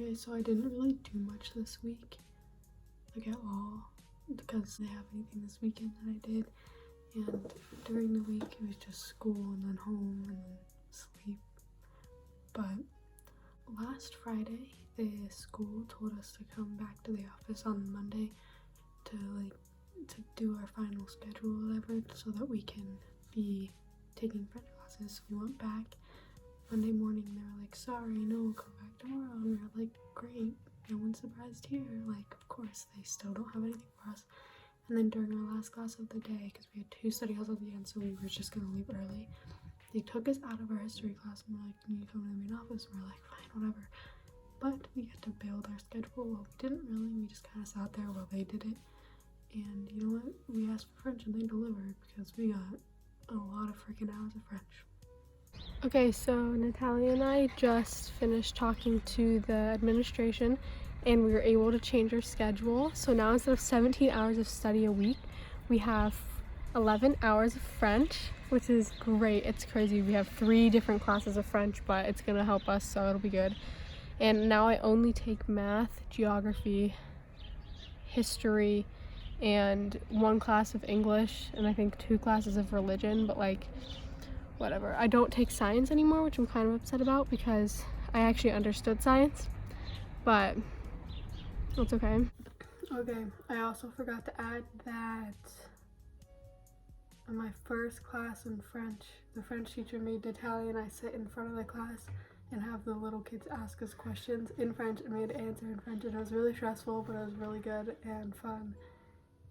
Okay, so I didn't really do much this week, like at all, because I didn't have anything this weekend that I did. And during the week it was just school and then home and then sleep. But last Friday the school told us to come back to the office on Monday to do our final schedule or whatever, so that we can be taking French classes. So we went back Monday morning. They were like, sorry, no, we'll come back tomorrow. And we were like, great, no one's surprised here. Like, of course, they still don't have anything for us. And then during our last class of the day, because we had 2 study halls at the end, so we were just gonna leave early, they took us out of our history class and were like, can you come to the main office? And we're like, fine, whatever. But we had to build our schedule. Well, we didn't really, we just kind of sat there while they did it. And you know what? We asked for French and they delivered, because we got a lot of freaking hours of French. Okay, so Natalia and I just finished talking to the administration and we were able to change our schedule. So now instead of 17 hours of study a week, we have 11 hours of French, which is great. It's crazy. We have 3 different classes of French, but it's gonna help us, so it'll be good. And now I only take math, geography, history, and 1 class of English, and I think 2 classes of religion, but like, whatever. I don't take science anymore, which I'm kind of upset about because I actually understood science, but it's okay. Okay, I also forgot to add that in my first class in French, the French teacher made Natalia and I sit in front of the class and have the little kids ask us questions in French and we had to answer in French, and it was really stressful, but it was really good and fun.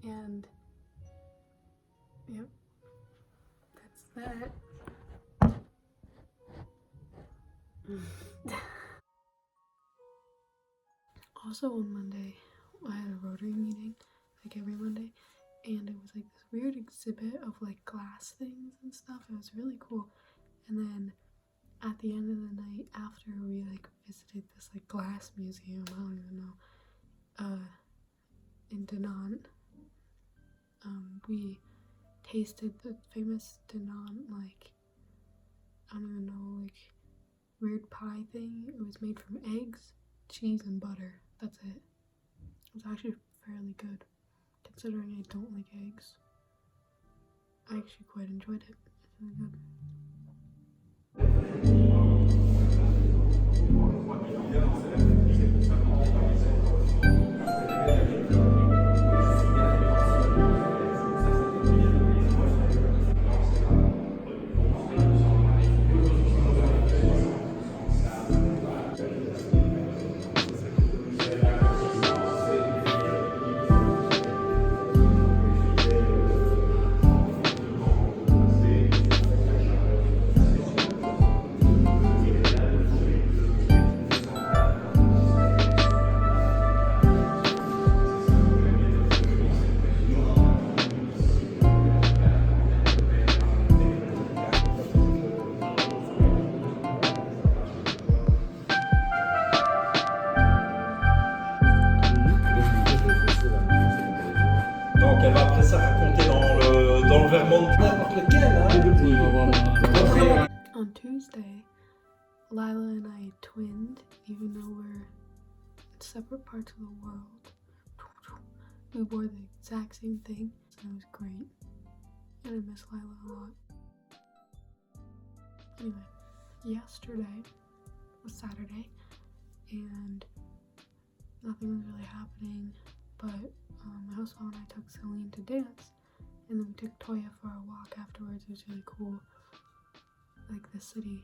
And yep, that's that. Also on Monday, I had a Rotary meeting, like every Monday, and it was like this weird exhibit of like glass things and stuff. It was really cool. And then at the end of the night, after we like visited this like glass museum, I don't even know, in Danone, we tasted the famous Danone, like, I don't even know, like, weird pie thing. It was made from eggs, cheese, and butter. That's it. It was actually fairly good, considering I don't like eggs. I actually quite enjoyed it. It's really good. Donc elle va après ça raconter dans le Vermont n'importe lequel. Hein. On Tuesday, Lila and I twinned, even though we're in separate parts of the world. We wore the exact same thing, so it was great. And I miss Lila a lot. Anyway, yesterday was Saturday, and nothing was really happening, but my host mom and I took Celine to dance, and then we took Toya for a walk afterwards. It was really cool. Like, the city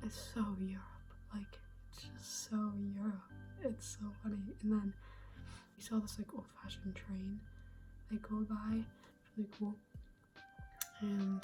is so Europe, like, it's just so Europe. It's so funny. And then we saw this like old-fashioned train like go by. It's really cool. And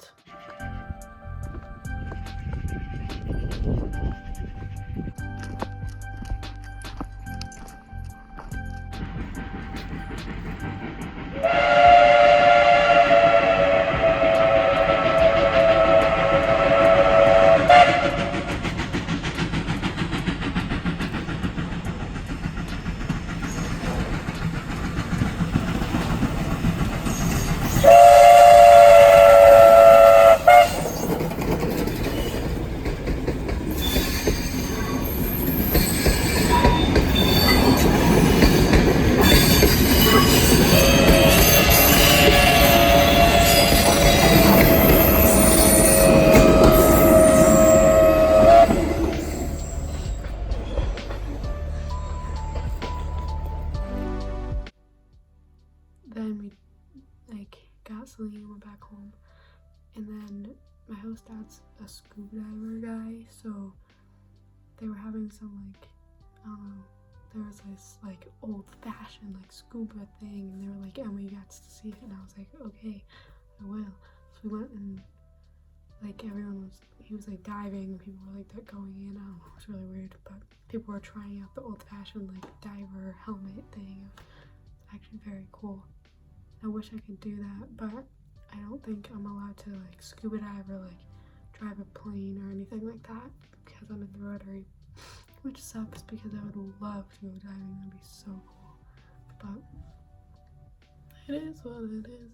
my host dad's a scuba diver guy, so they were having some like, I don't know, there was this like old-fashioned like scuba thing, and they were like, Emma, you got to see it, and I was like, okay, I will. So we went, and like he was like diving, and people were like going in. I don't know, it was really weird, but people were trying out the old-fashioned like diver helmet thing. It's actually very cool. I wish I could do that, but I don't think I'm allowed to like scuba dive or like drive a plane or anything like that because I'm in the Rotary, which sucks because I would love to go diving. That'd be so cool, but it is what it is.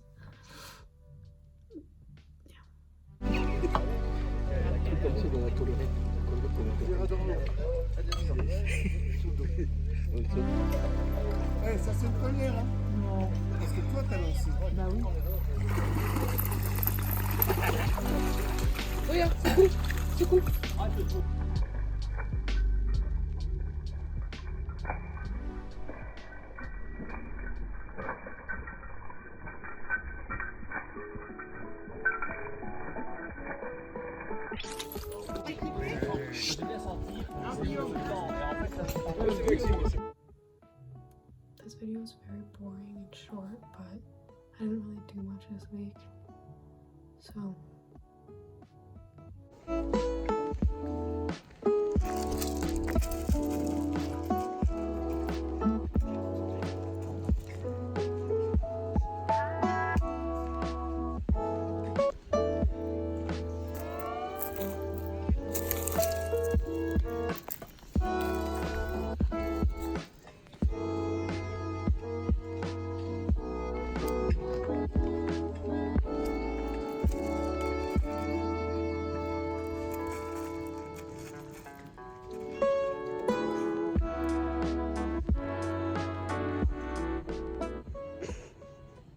Ouais, ça c'est une première, hein? Non. Parce que toi t'as lancé. Bah oui. Regarde, c'est cool. This video is very boring and short, but I didn't really do much this week, so